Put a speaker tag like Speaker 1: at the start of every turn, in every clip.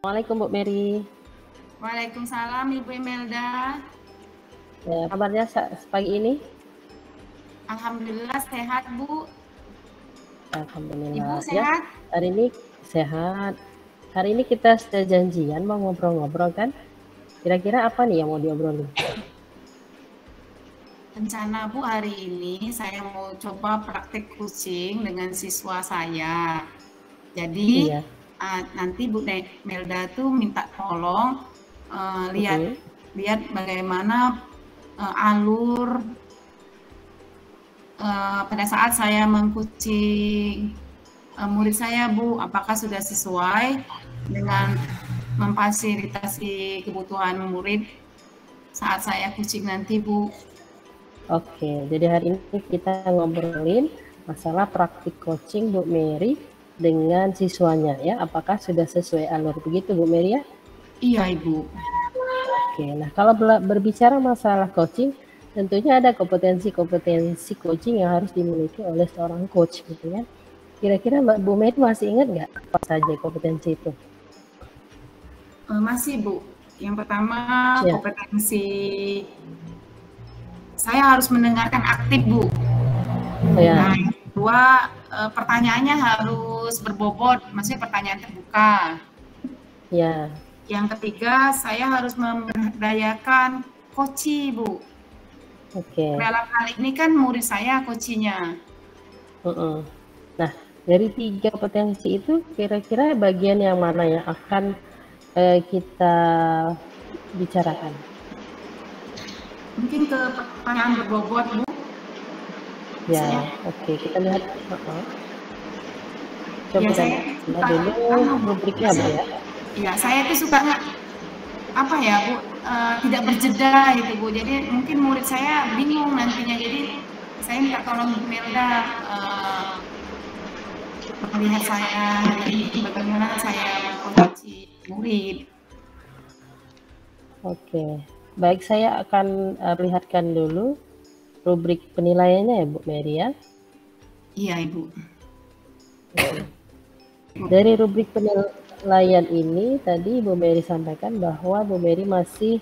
Speaker 1: Assalamualaikum Bu Mary.
Speaker 2: Waalaikumsalam Ibu Imelda.
Speaker 1: Ya, kabarnya pagi ini?
Speaker 2: Alhamdulillah sehat Bu. Ibu
Speaker 1: Alhamdulillah. Ya,
Speaker 2: sehat?
Speaker 1: hari ini sehat. Hari ini kita sudah janjian mau ngobrol-ngobrol kan? Kira-kira apa nih yang mau diobrolin?
Speaker 2: Rencana Bu hari ini saya mau coba praktek coaching dengan siswa saya. Jadi
Speaker 1: Iya.
Speaker 2: nanti Bu Melda tuh minta tolong lihat
Speaker 1: Mm-mm.
Speaker 2: lihat bagaimana alur pada saat saya mengcoaching murid saya Bu, apakah sudah sesuai dengan memfasilitasi kebutuhan murid saat saya coaching nanti Bu.
Speaker 1: Oke, jadi hari ini kita ngobrolin masalah praktik coaching Bu Mary dengan siswanya ya. Apakah sudah sesuai alur begitu Bu Mary ya?
Speaker 2: Iya Ibu.
Speaker 1: Oke, nah kalau berbicara masalah coaching, tentunya ada kompetensi-kompetensi coaching yang harus dimiliki oleh seorang coach gitu ya. Kira-kira Mbak Bu Mary masih ingat nggak apa saja kompetensi itu?
Speaker 2: Masih Bu. Yang pertama
Speaker 1: Ya,
Speaker 2: kompetensi saya harus mendengarkan aktif Bu.
Speaker 1: ya,
Speaker 2: Nah yang kedua pertanyaannya harus berbobot, maksudnya pertanyaan terbuka.
Speaker 1: ya.
Speaker 2: Yang ketiga saya harus memberdayakan coach Bu.
Speaker 1: Oke.
Speaker 2: Dalam hal ini kan murid saya coachnya.
Speaker 1: Nah, dari 3 kompetensi itu kira-kira bagian yang mana yang akan kita bicarakan?
Speaker 2: Mungkin ke pertanyaan berbobot Bu.
Speaker 1: Ya,
Speaker 2: Saya,
Speaker 1: oke, kita lihat. Coba
Speaker 2: ya
Speaker 1: kita
Speaker 2: saya
Speaker 1: lihat
Speaker 2: suka
Speaker 1: dulu
Speaker 2: Bu.
Speaker 1: rubriknya Bu ya.
Speaker 2: Ya saya tuh suka apa ya Bu, tidak berjeda itu Bu. Jadi mungkin murid saya bingung nantinya. Jadi saya minta tolong Bu Melda melihat saya hari ini bagaimana saya mengcoach murid.
Speaker 1: Oke, baik, saya akan perlihatkan dulu rubrik penilaiannya ya Bu Mary ya.
Speaker 2: Iya Ibu.
Speaker 1: Dari rubrik penilaian ini tadi Bu Mary sampaikan bahwa Bu Mary masih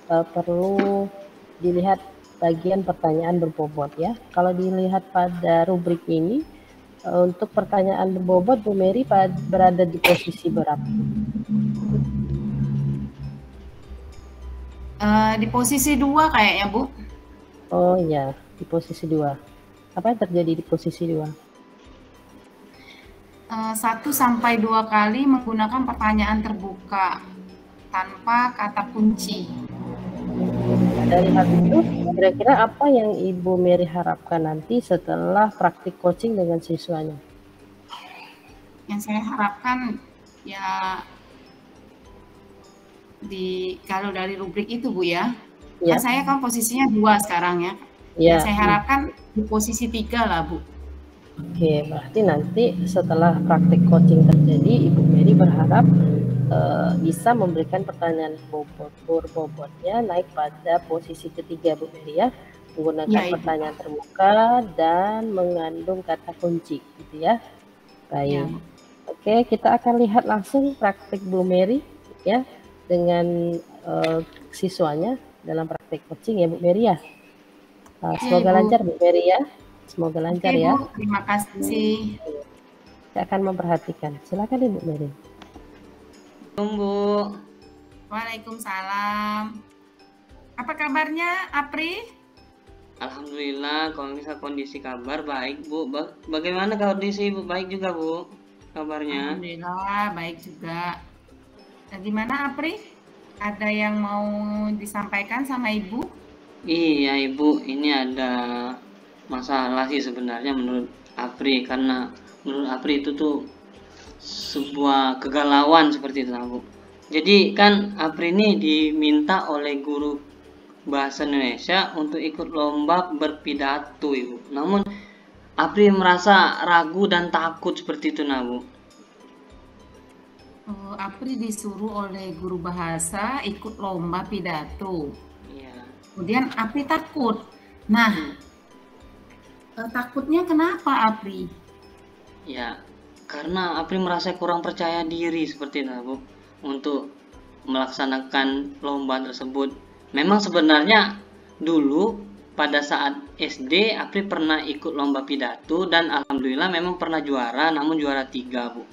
Speaker 1: perlu dilihat bagian pertanyaan berbobot ya. Kalau dilihat pada rubrik ini untuk pertanyaan berbobot Bu Mary berada di posisi berapa?
Speaker 2: Di posisi 2 kayaknya Bu.
Speaker 1: Oh iya, di posisi 2. Apa yang terjadi di posisi 2?
Speaker 2: 1-2 kali menggunakan pertanyaan terbuka tanpa kata kunci.
Speaker 1: Dari hal itu, kira-kira apa yang Ibu Mary harapkan nanti setelah praktik coaching dengan siswanya?
Speaker 2: Yang saya harapkan ya kalau dari rubrik itu Bu ya.
Speaker 1: Ya.
Speaker 2: Kan saya kan posisinya 2 sekarang ya.
Speaker 1: Ya.
Speaker 2: Yang saya harapkan di posisi 3 lah Bu.
Speaker 1: Oke, berarti nanti setelah praktik coaching terjadi, Ibu Mary berharap bisa memberikan pertanyaan berbobotnya naik pada posisi ketiga Bu Mary ya, menggunakan
Speaker 2: Ya,
Speaker 1: pertanyaan terbuka dan mengandung kata kunci gitu ya. Baik. Ya. Oke, kita akan lihat langsung praktik Bu Mary ya dengan siswanya dalam praktik coaching ya Bu Mary ya. Semoga lancar Bu Mary ya. Semoga lancar ya.
Speaker 2: Bu, terima kasih.
Speaker 1: Saya akan memperhatikan. Silakan Ibu Mary.
Speaker 3: Bu.
Speaker 2: Waalaikumsalam. Apa kabarnya, Apri?
Speaker 3: Alhamdulillah, kalau misal kondisi kabar baik Bu. Bagaimana kondisi Ibu? Baik juga Bu kabarnya?
Speaker 2: Alhamdulillah baik juga. Nah, gimana Apri? Ada yang mau disampaikan sama Ibu?
Speaker 3: Iya Ibu, ini ada masalah sih sebenarnya menurut Apri, karena menurut Apri itu tuh sebuah kegalauan seperti itu Bu. Jadi kan Apri ini diminta oleh guru bahasa Indonesia untuk ikut lomba berpidato Ibu. Namun Apri merasa ragu dan takut seperti itu Bu.
Speaker 2: Apri disuruh oleh guru bahasa ikut lomba pidato.
Speaker 3: Iya.
Speaker 2: Kemudian Apri takut. Nah, takutnya kenapa Apri?
Speaker 3: Ya, karena Apri merasa kurang percaya diri seperti itu Bu. untuk melaksanakan lomba tersebut. Memang sebenarnya dulu pada saat SD Apri pernah ikut lomba pidato dan alhamdulillah memang pernah juara, namun juara 3, Bu.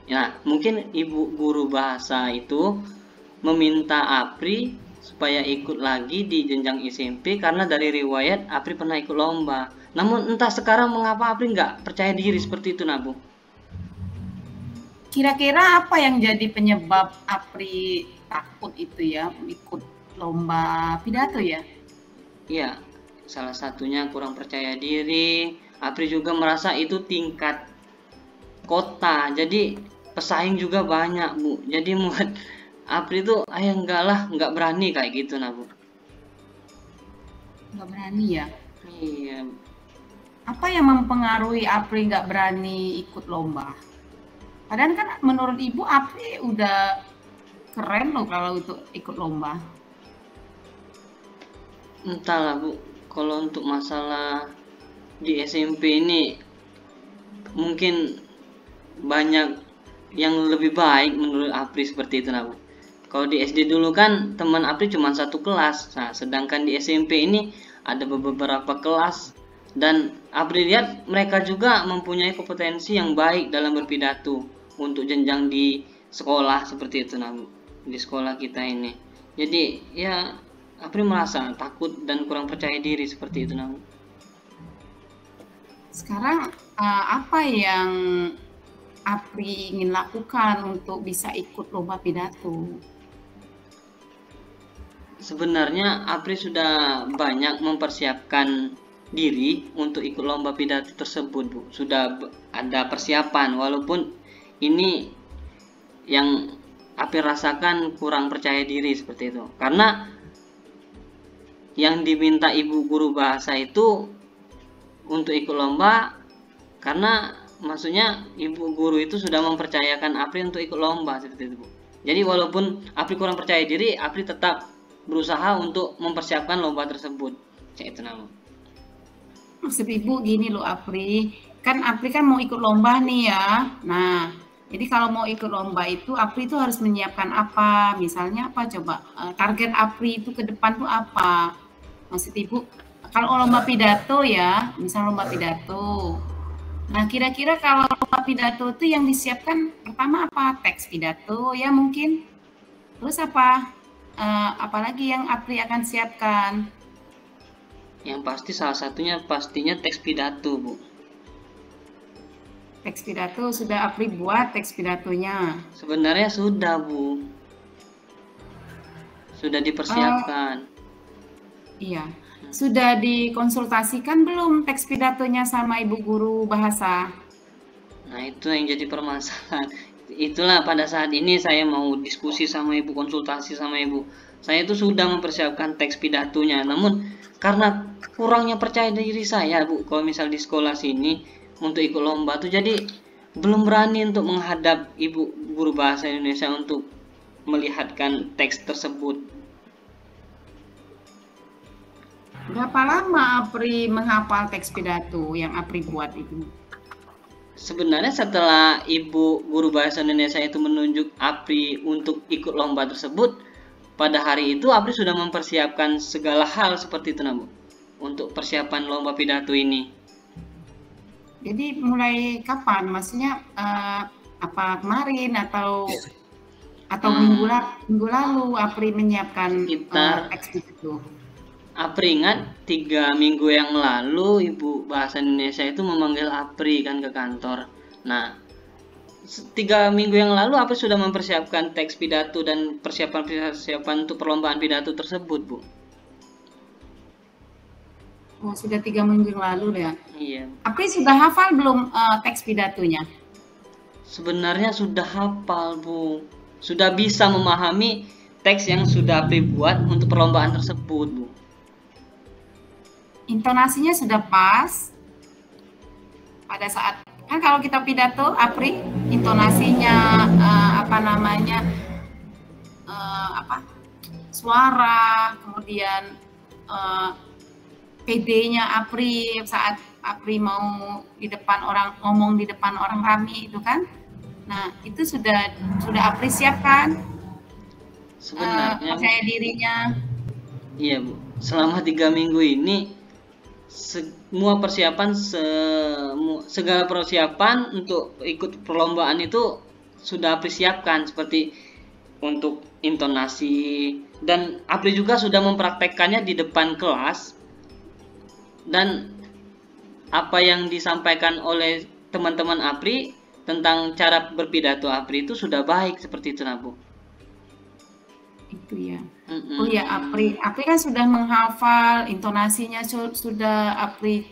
Speaker 3: Nah, mungkin ibu guru bahasa itu meminta Apri supaya ikut lagi di jenjang SMP karena dari riwayat Apri pernah ikut lomba. Namun entah sekarang mengapa Apri nggak percaya diri seperti itu, Bu.
Speaker 2: Kira-kira apa yang jadi penyebab Apri takut itu ya, ikut lomba pidato ya?
Speaker 3: Iya, salah satunya kurang percaya diri. Apri juga merasa itu tingkat kota, jadi pesaing juga banyak, Bu. Jadi buat Apri tuh enggak lah, nggak berani kayak gitu, Bu.
Speaker 2: Nggak berani ya?
Speaker 3: Iya.
Speaker 2: Apa yang mempengaruhi Apri nggak berani ikut lomba? Padahal kan menurut Ibu Apri udah keren loh kalau itu ikut lomba.
Speaker 3: Entahlah, Bu. Kalau untuk masalah di SMP ini mungkin banyak yang lebih baik menurut Apri seperti itu, Bu. Kalau di SD dulu kan teman Apri cuma satu kelas. Nah, sedangkan di SMP ini ada beberapa kelas dan Apri lihat mereka juga mempunyai kompetensi yang baik dalam berpidato untuk jenjang di sekolah seperti itu, Bu. Di sekolah kita ini. Jadi ya Apri merasa takut dan kurang percaya diri seperti itu, Bu.
Speaker 2: Sekarang apa yang Apri ingin lakukan untuk bisa ikut lomba pidato?
Speaker 3: Sebenarnya Apri sudah banyak mempersiapkan diri untuk ikut lomba pidato tersebut, Bu. Sudah ada persiapan, walaupun ini yang Apri rasakan kurang percaya diri seperti itu. Karena yang diminta ibu guru bahasa itu untuk ikut lomba, karena maksudnya ibu guru itu sudah mempercayakan Apri untuk ikut lomba seperti itu, Bu. Jadi walaupun Apri kurang percaya diri, Apri tetap berusaha untuk mempersiapkan lomba tersebut. Cek itu, Bu.
Speaker 2: Maksud Ibu gini loh Apri, kan Apri kan mau ikut lomba nih ya. Nah, jadi kalau mau ikut lomba itu Apri itu harus menyiapkan apa? Misalnya apa coba? Target Apri itu ke depan tuh apa? Maksud Ibu, kalau lomba pidato ya, misal lomba pidato. Nah, kira-kira kalau lomba pidato itu yang disiapkan pertama apa? Teks pidato ya mungkin. Terus apa? Apalagi yang Apri akan siapkan?
Speaker 3: Yang pasti salah satunya pastinya teks pidato, Bu.
Speaker 2: Teks pidato sudah Apri buat teks pidatonya?
Speaker 3: Sebenarnya sudah, Bu. Sudah dipersiapkan.
Speaker 2: Iya. Sudah dikonsultasikan belum teks pidatonya sama Ibu guru bahasa?
Speaker 3: Nah, itu yang jadi permasalahan. Itulah pada saat ini saya mau diskusi sama Ibu, konsultasi sama Ibu. Saya itu sudah mempersiapkan teks pidatonya, namun karena kurangnya percaya diri saya, Bu, kalau misal di sekolah sini untuk ikut lomba tuh, jadi belum berani untuk menghadap Ibu guru bahasa Indonesia untuk melihatkan teks tersebut.
Speaker 2: Berapa lama Apri menghafal teks pidato yang Apri buat itu?
Speaker 3: Sebenarnya setelah Ibu guru bahasa Indonesia itu menunjuk Apri untuk ikut lomba tersebut, pada hari itu Apri sudah mempersiapkan segala hal seperti itu, Bu, untuk persiapan lomba pidato ini.
Speaker 2: Jadi mulai kapan? Maksudnya apa kemarin atau minggu lalu Apri menyiapkan teks pidato?
Speaker 3: Apri ingat 3 minggu yang lalu Ibu bahasa Indonesia itu memanggil Apri kan ke kantor. Nah, 3 minggu yang lalu Apri sudah mempersiapkan teks pidato dan persiapan untuk perlombaan pidato tersebut, Bu.
Speaker 2: Oh, sudah 3 minggu yang lalu ya?
Speaker 3: Iya.
Speaker 2: Apri sudah hafal belum teks pidatonya?
Speaker 3: Sebenarnya sudah hafal, Bu. Sudah bisa memahami teks yang sudah Apri buat untuk perlombaan tersebut, Bu.
Speaker 2: Intonasinya sudah pas pada saat kan kalau kita pidato Apri intonasinya suara, kemudian PD-nya Apri saat Apri mau ngomong di depan orang ramai itu kan. Nah, itu sudah Apri siapkan.
Speaker 3: sebenarnya Bu,
Speaker 2: percaya dirinya.
Speaker 3: iya Bu, selama 3 minggu ini semua persiapan, segala persiapan untuk ikut perlombaan itu sudah persiapkan, seperti untuk intonasi, dan Apri juga sudah mempraktekkannya di depan kelas, dan apa yang disampaikan oleh teman-teman Apri tentang cara berpidato Apri itu sudah baik, seperti itu, Bu.
Speaker 2: Itu ya. Oh ya, Apri kan sudah menghafal, intonasinya sudah Apri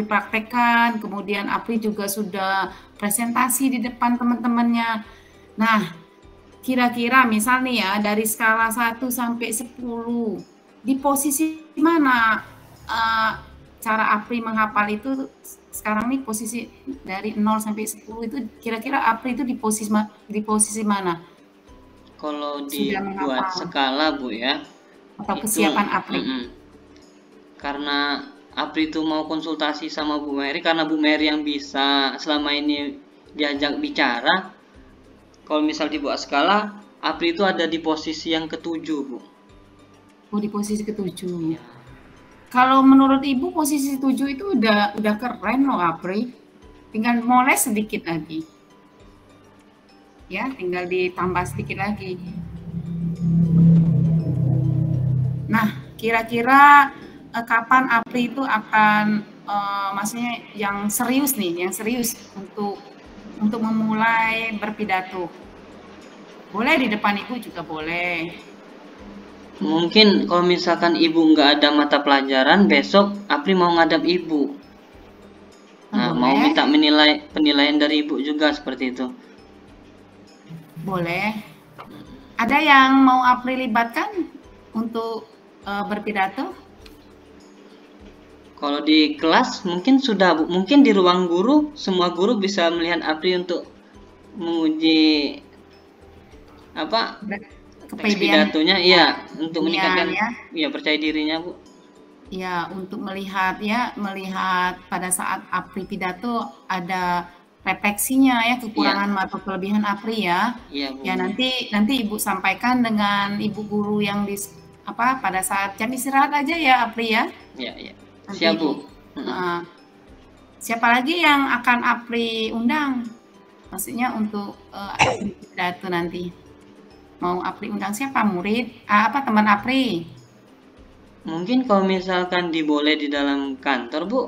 Speaker 2: praktekkan, kemudian Apri juga sudah presentasi di depan teman-temannya. Nah, kira-kira misal nih ya, dari skala 1 sampai 10, di posisi mana cara Apri menghafal itu sekarang nih, posisi dari 0 sampai 10 itu kira-kira Apri itu di posisi mana?
Speaker 3: Kalau dibuat skala Bu ya,
Speaker 2: atau kesiapan Apri?
Speaker 3: Karena Apri itu mau konsultasi sama Bu Mary, karena Bu Mary yang bisa selama ini diajak bicara. Kalau misal dibuat skala, Apri itu ada di posisi yang ke-7 Bu.
Speaker 2: Oh, di posisi ke-7 ya. Kalau menurut Ibu posisi 7 itu udah keren loh Apri. Tinggal moles sedikit lagi. Ya, tinggal ditambah sedikit lagi. Nah, kira-kira kapan Apri itu akan maksudnya yang serius untuk memulai berpidato? Boleh di depan Ibu juga boleh.
Speaker 3: Mungkin kalau misalkan Ibu nggak ada mata pelajaran, besok Apri mau ngadap Ibu. Nah, boleh. Mau minta penilaian dari Ibu juga, seperti itu.
Speaker 2: Boleh. Ada yang mau Apri libatkan untuk berpidato?
Speaker 3: Kalau di kelas mungkin sudah Bu. Mungkin di ruang guru semua guru bisa melihat Apri untuk menguji apa pidatonya, iya, untuk meningkatkan ya percaya dirinya Bu.
Speaker 2: Ya, untuk melihat pada saat Apri pidato ada refleksinya ya, kekurangan atau kelebihan Apri ya.
Speaker 3: Iya, Bu.
Speaker 2: Ya, nanti Ibu sampaikan dengan Ibu guru yang pada saat jam istirahat aja ya Apri ya.
Speaker 3: Iya. Siap Bu.
Speaker 2: Siapa lagi yang akan Apri undang? Maksudnya untuk pidato nanti. Mau Apri undang siapa? Murid? Teman Apri?
Speaker 3: Mungkin kalau misalkan diboleh di dalam kantor Bu,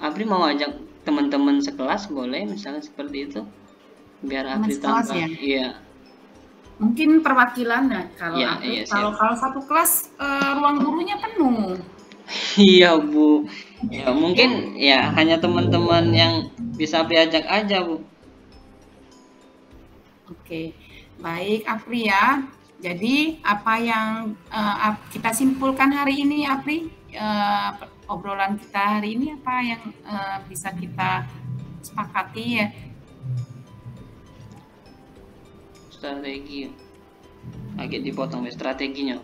Speaker 3: Apri mau ajak teman-teman sekelas, boleh misalnya seperti itu, biar Apri tambah. Ya? Iya.
Speaker 2: Mungkin perwakilan ya, kalau satu kelas ruang gurunya penuh.
Speaker 3: Iya Bu. Ya mungkin ya hanya teman-teman yang bisa Apri ajak aja Bu.
Speaker 2: Oke, baik Apri ya. Jadi apa yang kita simpulkan hari ini Apri, obrolan kita hari ini apa yang bisa kita sepakati ya?
Speaker 3: Strategi. Agak dipotong strateginya.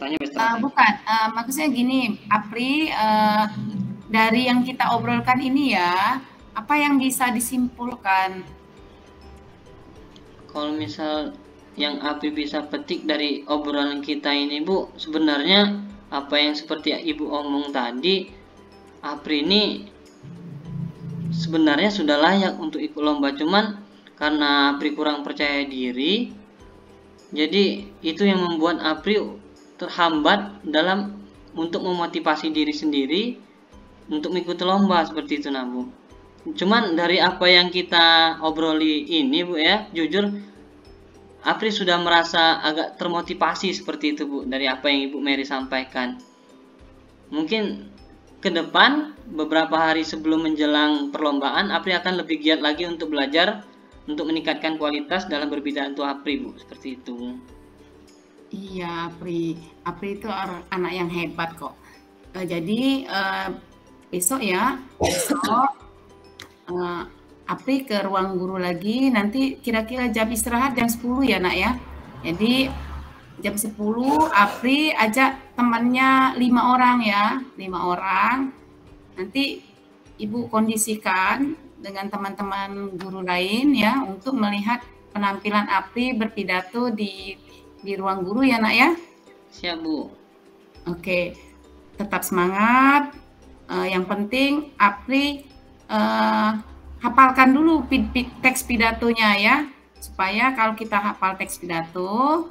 Speaker 2: Bukan, maksudnya gini, Apri, dari yang kita obrolkan ini ya, apa yang bisa disimpulkan?
Speaker 3: Kalau misal yang Apri bisa petik dari obrolan kita ini Bu, sebenarnya apa yang seperti Ibu omong tadi, Apri ini sebenarnya sudah layak untuk ikut lomba, cuman karena Apri kurang percaya diri, jadi itu yang membuat Apri terhambat dalam untuk memotivasi diri sendiri untuk mengikuti lomba, seperti itu Bu. Cuman dari apa yang kita obroli ini Bu ya, jujur Apri sudah merasa agak termotivasi seperti itu Bu, dari apa yang Ibu Mary sampaikan. Mungkin ke depan beberapa hari sebelum menjelang perlombaan, Apri akan lebih giat lagi untuk belajar untuk meningkatkan kualitas dalam berpidato Apri Bu, seperti itu.
Speaker 2: Iya Apri itu anak yang hebat kok. Jadi besok Apri ke ruang guru lagi, nanti kira-kira jam istirahat jam 10 ya Nak ya. Jadi jam 10 Apri ajak temannya 5 orang ya, 5 orang. Nanti Ibu kondisikan dengan teman-teman guru lain ya untuk melihat penampilan Apri berpidato di ruang guru ya nak ya.
Speaker 3: Siap Bu.
Speaker 2: Oke, tetap semangat. Yang penting Apri hafalkan dulu teks pidatonya ya, supaya kalau kita hafal teks pidato,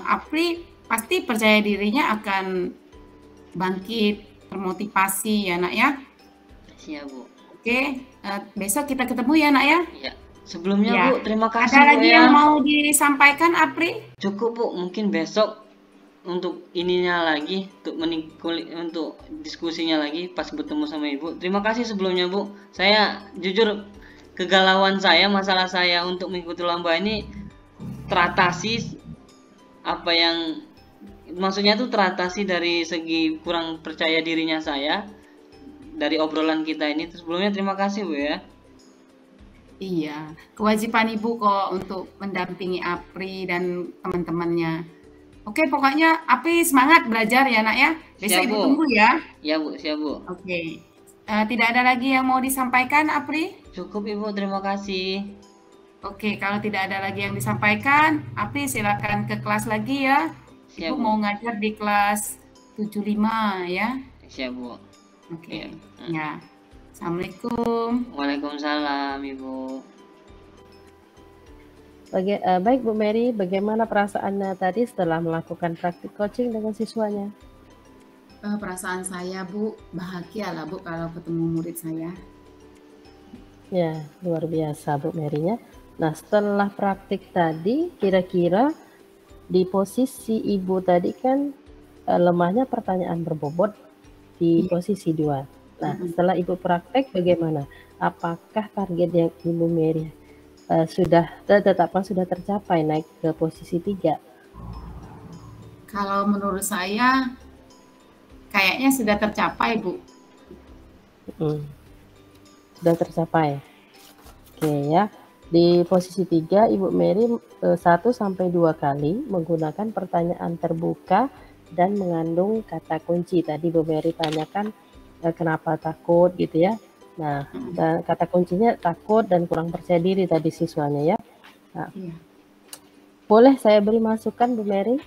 Speaker 2: Apri pasti percaya dirinya akan bangkit, termotivasi ya nak ya.
Speaker 3: Siap Bu.
Speaker 2: Oke, besok kita ketemu ya nak ya.
Speaker 3: Iya. Sebelumnya
Speaker 2: Ya.
Speaker 3: Bu, terima kasih
Speaker 2: Ada
Speaker 3: Bu
Speaker 2: lagi
Speaker 3: ya.
Speaker 2: yang mau disampaikan Apri?
Speaker 3: Cukup Bu, mungkin besok untuk ininya lagi, untuk diskusinya lagi pas bertemu sama Ibu. Terima kasih sebelumnya Bu. Saya jujur kegalauan saya, masalah saya untuk mengikuti lomba ini teratasi, apa yang maksudnya tuh teratasi dari segi kurang percaya dirinya saya dari obrolan kita ini. Sebelumnya terima kasih Bu ya.
Speaker 2: Iya, kewajiban Ibu kok untuk mendampingi Apri dan teman-temannya. Oke, pokoknya Apri semangat belajar ya nak ya. Besok
Speaker 3: Siap,
Speaker 2: Ibu
Speaker 3: Bu.
Speaker 2: tunggu ya.
Speaker 3: Ya Bu, siap Bu.
Speaker 2: Oke. Tidak ada lagi yang mau disampaikan Apri?
Speaker 3: Cukup Ibu, terima kasih.
Speaker 2: Oke, kalau tidak ada lagi yang disampaikan, Apri silakan ke kelas lagi ya.
Speaker 3: Siap
Speaker 2: Ibu
Speaker 3: Bu.
Speaker 2: mau ngajar di kelas 75 ya.
Speaker 3: Siap Bu.
Speaker 2: Oke. Ya. Assalamualaikum.
Speaker 3: Waalaikumsalam Ibu.
Speaker 1: Baik Bu Mary, bagaimana perasaannya tadi setelah melakukan praktik coaching dengan siswanya?
Speaker 2: Perasaan saya Bu, bahagia lah Bu kalau ketemu murid saya.
Speaker 1: Ya, luar biasa Bu Mary-nya. Nah, setelah praktik tadi, kira-kira di posisi Ibu tadi kan lemahnya pertanyaan berbobot di posisi 2. Nah, setelah Ibu praktek bagaimana? Apakah target yang Ibu Mary sudah tercapai naik ke posisi 3?
Speaker 2: Kalau menurut saya kayaknya sudah tercapai Bu.
Speaker 1: Sudah tercapai. Oke ya. Di posisi 3 Ibu Mary 1-2 kali menggunakan pertanyaan terbuka dan mengandung kata kunci. Tadi Bu Mary tanyakan kenapa takut gitu ya. Nah, dan kata kuncinya takut dan kurang percaya diri tadi siswanya ya. Nah, boleh saya beri masukan Bu Mary?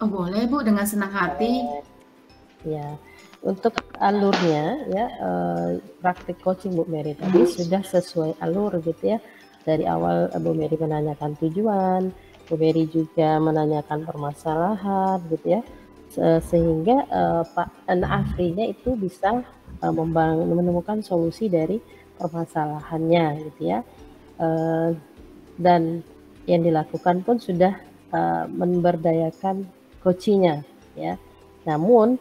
Speaker 2: Oh boleh Bu, dengan senang hati.
Speaker 1: Ya, untuk alurnya ya praktik coaching Bu Mary tadi sudah sesuai alur gitu ya. Dari awal Bu Mary menanyakan tujuan, Bu Mary juga menanyakan permasalahan gitu ya. Sehingga Pak Afrinya itu bisa menemukan solusi dari permasalahannya gitu ya, dan yang dilakukan pun sudah memberdayakan coachingnya ya. Namun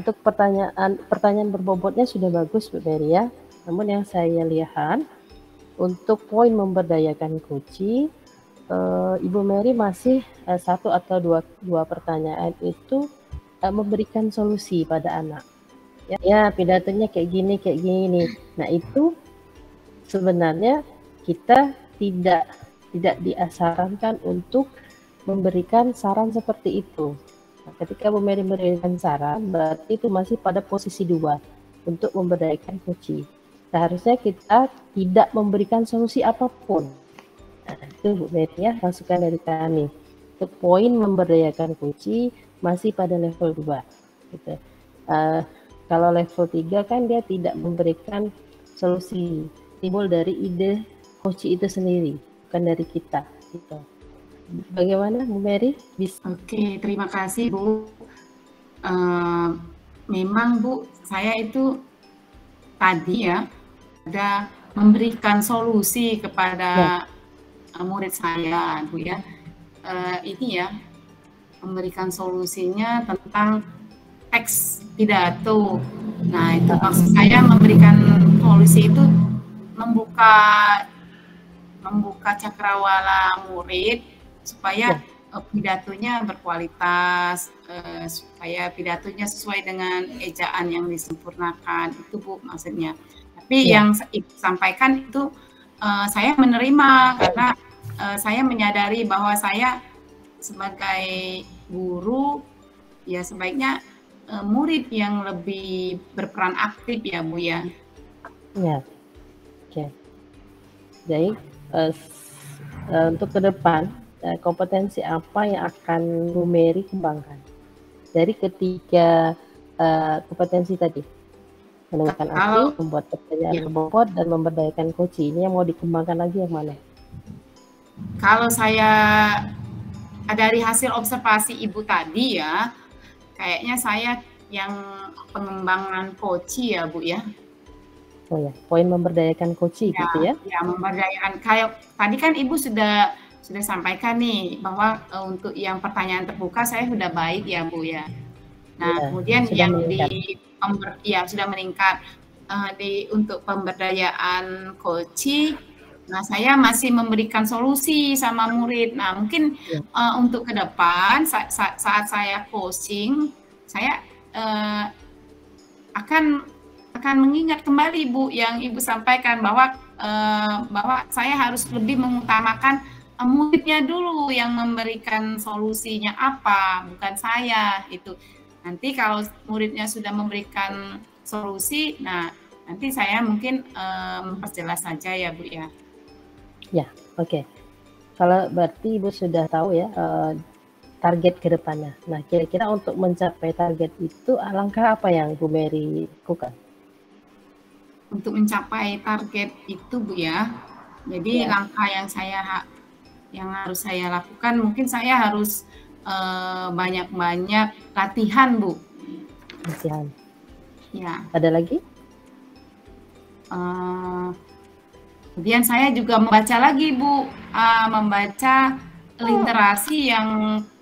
Speaker 1: untuk pertanyaan berbobotnya sudah bagus Bu Mary ya. Namun yang saya lihat untuk poin memberdayakan coaching, Ibu Mary masih 1 atau 2 pertanyaan itu memberikan solusi pada anak. Ya, pidatonya kayak gini. Nah, itu sebenarnya kita tidak disarankan untuk memberikan saran seperti itu. Nah, ketika Bu Mary memberikan saran, berarti itu masih pada posisi 2 untuk memberdayakan coaching. Seharusnya kita tidak memberikan solusi apapun. Nah, itu Bu Mary ya, masukan dari kami. Untuk poin memberdayakan coaching masih pada level 2 gitu. Kalau level 3 kan dia tidak memberikan solusi, timbul dari ide coaching itu sendiri, bukan dari kita gitu. Bagaimana Bu Mary?
Speaker 2: Oke, terima kasih Bu. Memang Bu, saya itu tadi ya ada memberikan solusi kepada murid saya Bu ya. Ini ya, memberikan solusinya tentang teks pidato. Nah, itu maksud saya memberikan solusi itu membuka cakrawala murid supaya pidatonya berkualitas, supaya pidatonya sesuai dengan ejaan yang disempurnakan. Itu Bu maksudnya. Tapi yang Ibu sampaikan itu saya menerima karena saya menyadari bahwa saya sebagai guru ya sebaiknya murid yang lebih berperan aktif ya Bu ya.
Speaker 1: Ya, oke. Jadi untuk ke depan kompetensi apa yang akan Bu Mary kembangkan dari ketiga kompetensi tadi? Mendengarkan asli, membuat pertanyaan berbobot, dan memberdayakan coaching. Ini yang mau dikembangkan lagi yang mana?
Speaker 2: Kalau saya dari hasil observasi Ibu tadi ya, kayaknya saya yang pengembangan coaching ya Bu ya.
Speaker 1: Oh ya, poin memberdayakan coaching gitu ya?
Speaker 2: Ya, memberdayakan. Kayak tadi kan Ibu sudah sampaikan nih bahwa untuk yang pertanyaan terbuka saya sudah baik ya Bu ya. Nah, ya, kemudian yang meningkat. Sudah meningkat untuk pemberdayaan coaching. Nah, saya masih memberikan solusi sama murid. Nah, mungkin untuk ke depan saat saya coaching, saya akan mengingat kembali Bu yang Ibu sampaikan bahwa saya harus lebih mengutamakan muridnya dulu yang memberikan solusinya apa, bukan saya itu. Nanti kalau muridnya sudah memberikan solusi, nah nanti saya mungkin memperjelas saja ya Bu ya.
Speaker 1: Ya, oke. Kalau berarti Ibu sudah tahu ya target ke depannya. Nah, kira-kira untuk mencapai target itu langkah apa yang Bu Mary lakukan?
Speaker 2: Untuk mencapai target itu Bu ya, jadi langkah yang harus saya lakukan, mungkin saya harus banyak-banyak latihan Bu.
Speaker 1: Latihan.
Speaker 2: Ya.
Speaker 1: Ada lagi?
Speaker 2: Kemudian saya juga membaca lagi Bu, membaca literasi yang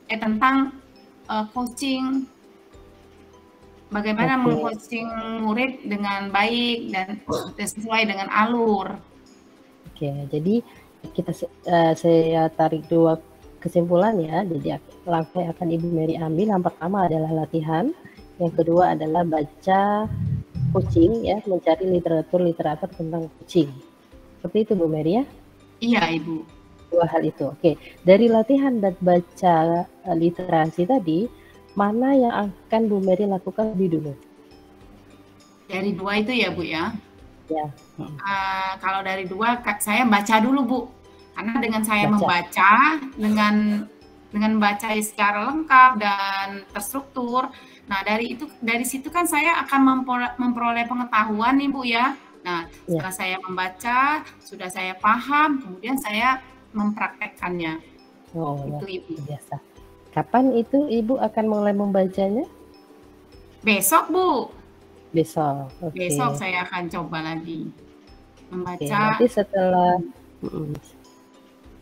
Speaker 2: tentang coaching. Bagaimana meng-coaching murid dengan baik dan sesuai dengan alur.
Speaker 1: Oke, jadi saya tarik dua kesimpulan ya. Jadi langkah yang akan Ibu Mary ambil yang pertama adalah latihan, yang kedua adalah baca coaching ya, mencari literatur tentang coaching. Seperti itu Bu Mary ya?
Speaker 2: Iya Ibu.
Speaker 1: Dua hal itu. Oke, dari latihan dan baca literasi tadi, mana yang akan Bu Mary lakukan lebih dulu?
Speaker 2: Dari dua itu ya Bu ya?
Speaker 1: Ya.
Speaker 2: Kalau dari dua, saya baca dulu Bu. Karena dengan saya membaca, dengan baca secara lengkap dan terstruktur, nah dari situ kan saya akan memperoleh pengetahuan nih Bu ya. Nah setelah saya membaca, sudah saya paham, kemudian saya mempraktekkannya.
Speaker 1: Oh, itu Ibu. Biasa. Kapan itu Ibu akan mulai membacanya?
Speaker 2: Besok Bu.
Speaker 1: Besok.
Speaker 2: Besok saya akan coba lagi membaca.
Speaker 1: Nanti setelah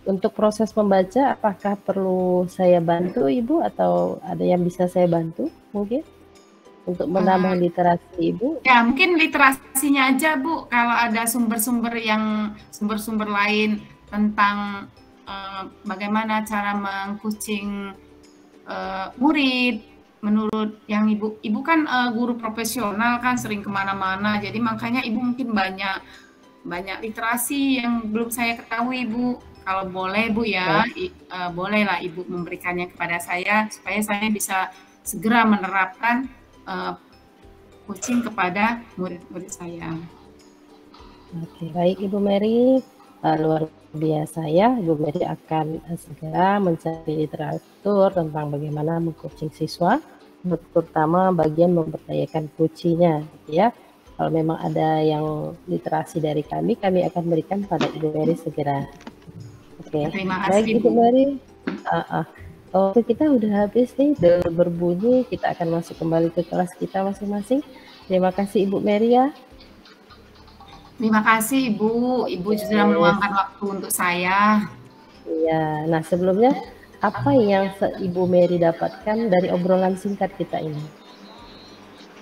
Speaker 1: untuk proses membaca, apakah perlu saya bantu Ibu atau ada yang bisa saya bantu mungkin untuk menambah literasi Ibu?
Speaker 2: Ya mungkin literasinya aja Bu. Kalau ada sumber-sumber lain tentang bagaimana cara meng-coaching murid, menurut yang Ibu kan guru profesional kan, sering kemana-mana, jadi makanya Ibu mungkin banyak literasi yang belum saya ketahui Bu. Kalau boleh Bu ya, bolehlah Ibu memberikannya kepada saya supaya saya bisa segera menerapkan coaching kepada murid-murid saya.
Speaker 1: Oke, baik Ibu Mary, luar biasa ya, Ibu Mary akan segera mencari literatur tentang bagaimana meng-coaching siswa, terutama bagian memberdayakan coachingnya, ya. Kalau memang ada yang literasi dari kami akan berikan pada Ibu Mary segera. Oke, baik Ibu Mary. Waktu kita udah habis nih, udah berbunyi, kita akan masuk kembali ke kelas kita masing-masing. Terima kasih Ibu Mary ya.
Speaker 2: Terima kasih Ibu sudah meluangkan waktu untuk saya.
Speaker 1: Iya, nah sebelumnya apa yang Ibu Mary dapatkan dari obrolan singkat kita ini?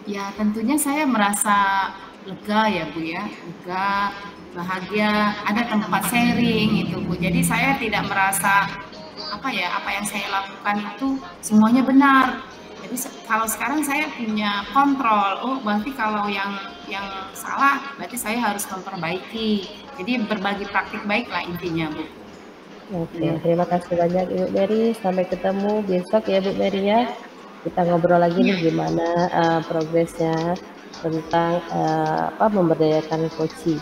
Speaker 2: Ya tentunya saya merasa lega ya Bu ya, lega, bahagia, ada tempat sharing itu Bu. Jadi saya tidak merasa apa yang saya lakukan itu semuanya benar. Jadi kalau sekarang saya punya kontrol, berarti kalau yang salah berarti saya harus memperbaiki. Jadi berbagi praktik baik lah intinya Bu.
Speaker 1: Oke, terima kasih banyak Ibu Mary. Sampai ketemu besok ya Bu Mary ya. Kita ngobrol lagi nih gimana progresnya tentang memberdayakan coaching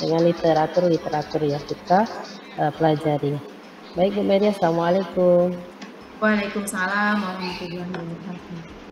Speaker 1: dengan literatur ya kita pelajari. Baik Bu Mary, Assalamualaikum.
Speaker 2: Waalaikumsalam warahmatullahi wabarakatuh.